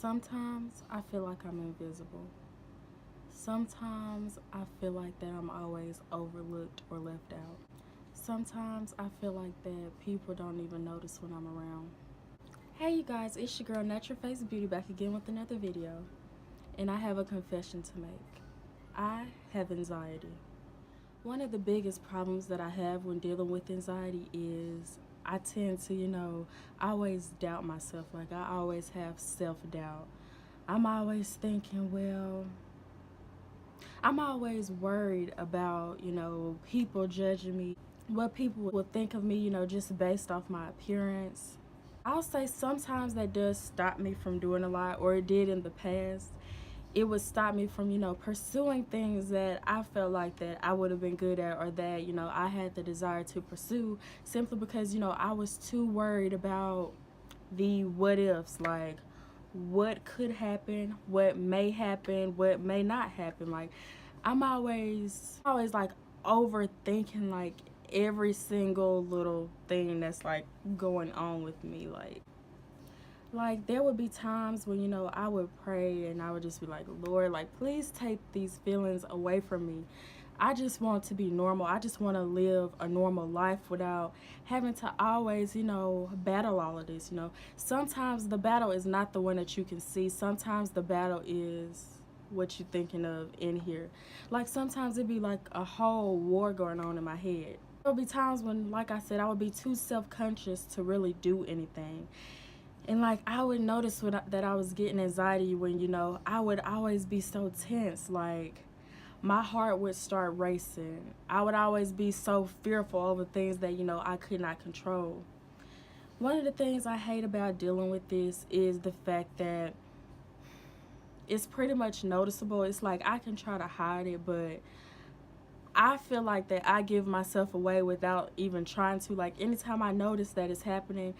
Sometimes I feel like I'm invisible. Sometimes I feel like that I'm always overlooked or left out. Sometimes I feel like that people don't even notice when I'm around. Hey you guys, it's your girl Natural Face Beauty back again with another video. And I have a confession to make. I have anxiety. One of the biggest problems that I have when dealing with anxiety is I tend to, always doubt myself. Like I always have self-doubt. I'm always thinking, well, I'm always worried about, people judging me, what people will think of me, just based off my appearance. I'll say sometimes that does stop me from doing a lot, or it did in the past. It would stop me from, pursuing things that I felt like that I would have been good at, or that, I had the desire to pursue, simply because, I was too worried about the what ifs, like what could happen, what may happen, what may not happen. Like I'm always like overthinking like every single little thing that's like going on with me. Like there would be times when I would pray and I would just be like, Lord, like please take these feelings away from me. I just want to be normal. I just want to live a normal life without having to always, battle all of this. Sometimes the battle is not the one that you can see. Sometimes the battle is what you're thinking of in here. Like sometimes it'd be like a whole war going on in my head. There'll be times when, like I said, I would be too self-conscious to really do anything. And like I would notice that I was getting anxiety when, I would always be so tense. Like my heart would start racing. I would always be so fearful over things that, I could not control. One of the things I hate about dealing with this is the fact that it's pretty much noticeable. It's like I can try to hide it, but I feel like that I give myself away without even trying to. Like anytime I notice that it's happening,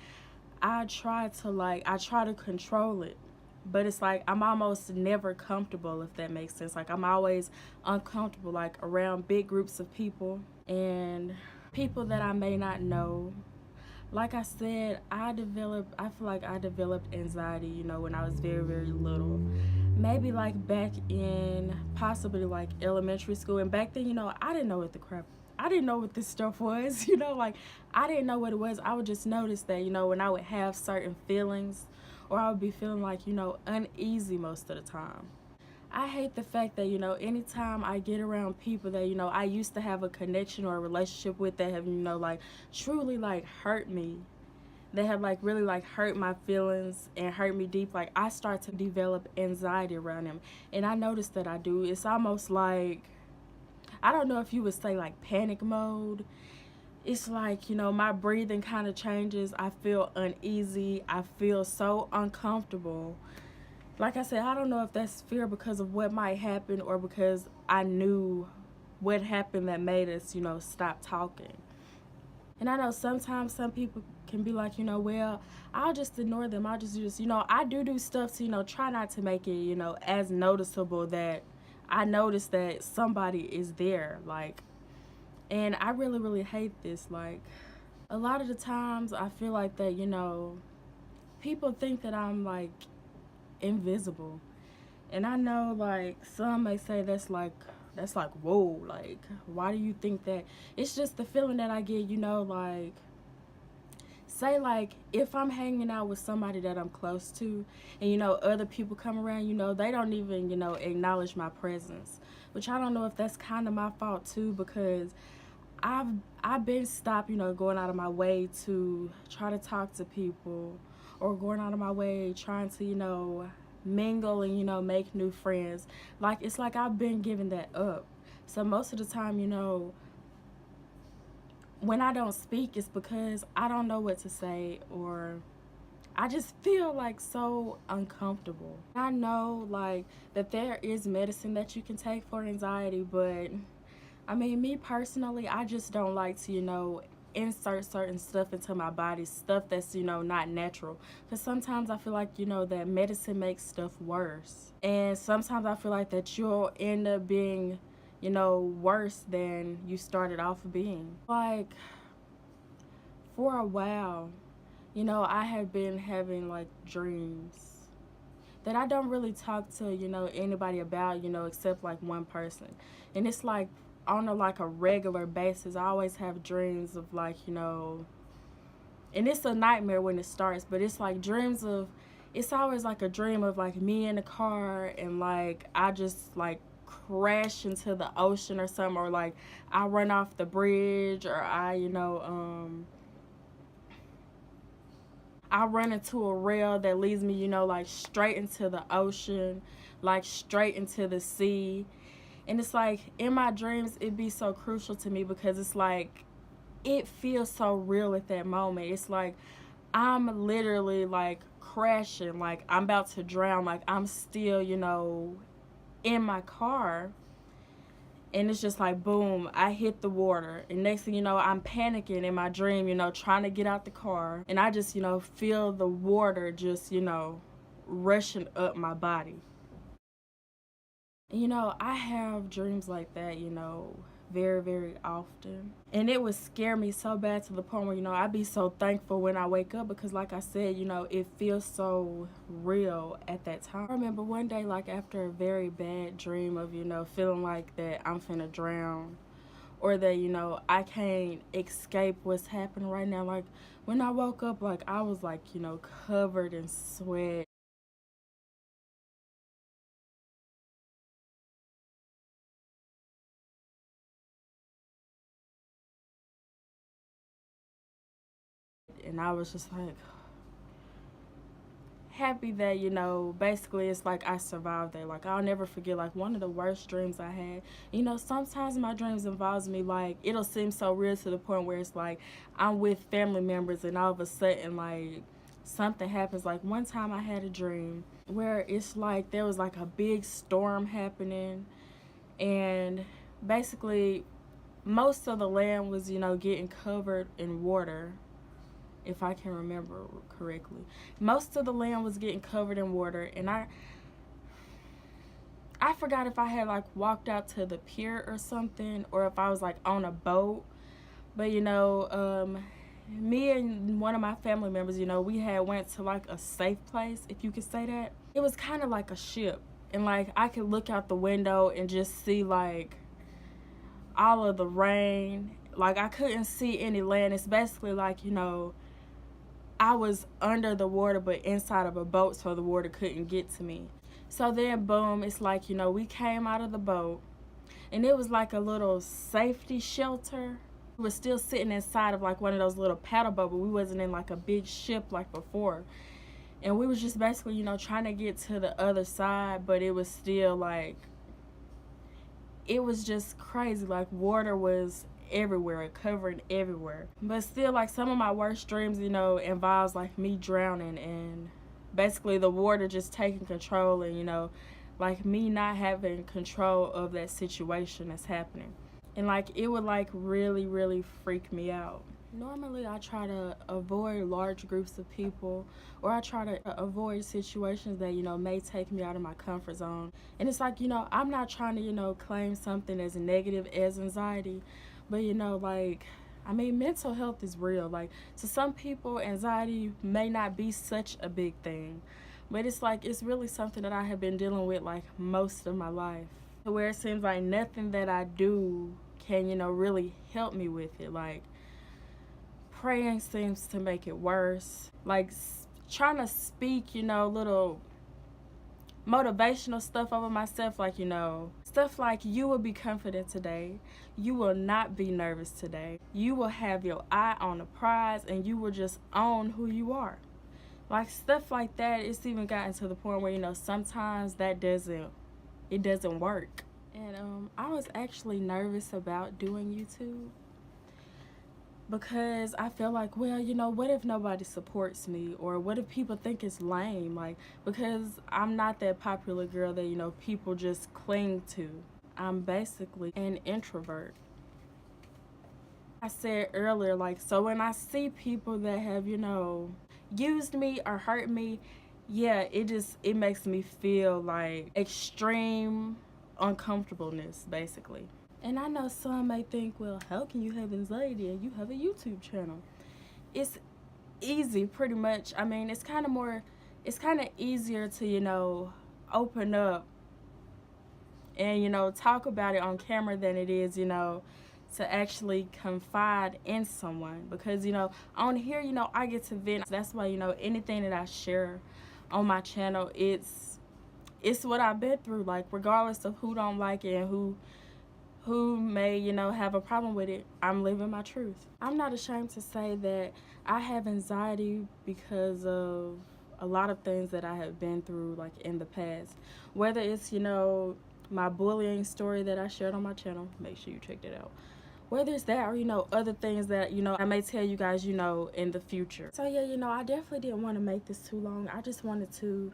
I try to control it. But it's like I'm almost never comfortable, if that makes sense. Like I'm always uncomfortable like around big groups of people and people that I may not know. Like I said, I feel like I developed anxiety, when I was very, very little. Maybe like back in possibly like elementary school. And back then, I didn't know I didn't know what this stuff was, like I didn't know what it was. I would just notice that, when I would have certain feelings, or I would be feeling like, uneasy most of the time. I hate the fact that, anytime I get around people that, I used to have a connection or a relationship with, that have, like truly like hurt me, they have like really like hurt my feelings and hurt me deep, like I start to develop anxiety around them. And I notice that I do. It's almost like, I don't know if you would say like panic mode. It's like, my breathing kind of changes. I feel uneasy. I feel so uncomfortable. Like I said, I don't know if that's fear because of what might happen, or because I knew what happened that made us, stop talking. And I know sometimes some people can be like, well, I'll just ignore them. I'll just, I do stuff to, try not to make it, as noticeable that I notice that somebody is there. Like, and I really, really hate this. Like, a lot of the times I feel like that, people think that I'm like invisible. And I know like some may say that's like whoa, like why do you think that? It's just the feeling that I get, like say like if I'm hanging out with somebody that I'm close to and other people come around, they don't even acknowledge my presence, which I don't know if that's kind of my fault too, because I've been stopped, going out of my way to try to talk to people, or going out of my way trying to, mingle and, make new friends. Like, it's like I've been giving that up. So most of the time, when I don't speak, it's because I don't know what to say, or I just feel like so uncomfortable. I know like that there is medicine that you can take for anxiety, but I mean, me personally, I just don't like to, insert certain stuff into my body, stuff that's, not natural. Because sometimes I feel like, that medicine makes stuff worse. And sometimes I feel like that you'll end up being, worse than you started off being. Like, for a while, I have been having like dreams. that I don't really talk to, you know, anybody about, you know, except like one person. And it's like on a regular basis, I always have dreams of like, you know, and it's a nightmare when it starts, but it's like dreams of, it's always like a dream of like me in the car and like I just like crash into the ocean or something, or like I run off the bridge, or I run into a rail that leads me, you know, like straight into the ocean, like straight into the sea. And it's like in my dreams, it'd be so crucial to me because it's like it feels so real at that moment. It's like I'm literally like crashing, like I'm about to drown, like I'm still, you know, in my car. And it's just like boom, I hit the water, and next thing you know, I'm panicking in my dream, you know, trying to get out the car, and I just, you know, feel the water just, you know, rushing up my body. You know, I have dreams like that, you know, very, very often. And it would scare me so bad to the point where, you know, I'd be so thankful when I wake up because, like I said, you know, it feels so real at that time. I remember one day, like, after a very bad dream of, you know, feeling like that I'm finna drown or that, you know, I can't escape what's happening right now. Like, when I woke up, like, I was, like, you know, covered in sweat. And I was just like happy that, you know, basically it's like I survived that. Like I'll never forget like one of the worst dreams I had. You know, sometimes my dreams involves me like it'll seem so real to the point where it's like I'm with family members and all of a sudden like something happens. Like one time I had a dream where it's like there was like a big storm happening, and basically most of the land was, you know, getting covered in water, if I can remember correctly. Most of the land was getting covered in water, and I forgot if I had like walked out to the pier or something, or if I was like on a boat. But you know, me and one of my family members, you know, we had went to like a safe place, if you could say that. It was kind of like a ship, and like I could look out the window and just see like all of the rain. Like I couldn't see any land. It's basically like, you know, I was under the water but inside of a boat so the water couldn't get to me. So then boom, it's like, you know, we came out of the boat and it was like a little safety shelter. We were still sitting inside of like one of those little paddle boats, but we wasn't in like a big ship like before. And we was just basically, you know, trying to get to the other side, but it was still like, it was just crazy. Like water was everywhere, covering everywhere. But still, like some of my worst dreams, you know, involves like me drowning and basically the water just taking control, and you know, like me not having control of that situation that's happening. And like it would like really, really freak me out. Normally, I try to avoid large groups of people, or I try to avoid situations that, you know, may take me out of my comfort zone. And it's like, you know, I'm not trying to, you know, claim something as negative as anxiety, but, you know, like, I mean, mental health is real. Like, to some people, anxiety may not be such a big thing, but it's like, it's really something that I have been dealing with, like, most of my life. Where it seems like nothing that I do can, you know, really help me with it. Like, praying seems to make it worse. Like trying to speak, you know, little motivational stuff over myself, like, you know, stuff like you will be confident today, you will not be nervous today, you will have your eye on the prize, and you will just own who you are. Like stuff like that. It's even gotten to the point where, you know, sometimes that doesn't work. And I was actually nervous about doing YouTube because I feel like, well, you know, what if nobody supports me, or what if people think it's lame? Like, because I'm not that popular girl that, you know, people just cling to. I'm basically an introvert. I said earlier, like, so when I see people that have, you know, used me or hurt me, yeah, it makes me feel like extreme uncomfortableness, basically. And I know some may think, well, how can you have anxiety and you have a YouTube channel? It's easy, pretty much. I mean, it's kind of more it's kind of easier to, you know, open up and, you know, talk about it on camera than it is, you know, to actually confide in someone. Because, you know, on here, you know, I get to vent. That's why, you know, anything that I share on my channel, it's what I've been through. Like, regardless of who don't like it and who may, you know, have a problem with it, I'm living my truth. I'm not ashamed to say that I have anxiety because of a lot of things that I have been through, like, in the past. Whether it's, you know, my bullying story that I shared on my channel, make sure you check that out. Whether it's that or, you know, other things that, you know, I may tell you guys, you know, in the future. So yeah, you know, I definitely didn't want to make this too long. I just wanted to,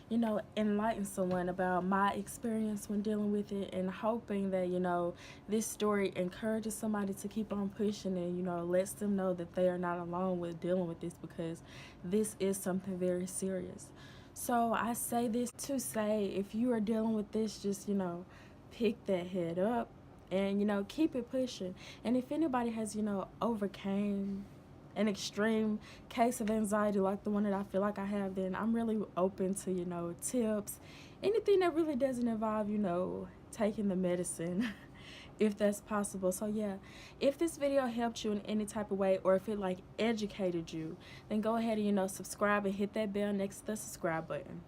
you know, enlighten someone about my experience when dealing with it, and hoping that, you know, this story encourages somebody to keep on pushing and, you know, lets them know that they are not alone with dealing with this, because this is something very serious. So I say this to say, if you are dealing with this, just, you know, pick that head up and, you know, keep it pushing. And if anybody has, you know, overcame an extreme case of anxiety like the one that I feel like I have, then I'm really open to, you know, tips, anything that really doesn't involve, you know, taking the medicine if that's possible. So yeah, if this video helped you in any type of way, or if it like educated you, then go ahead and, you know, subscribe and hit that bell next to the subscribe button.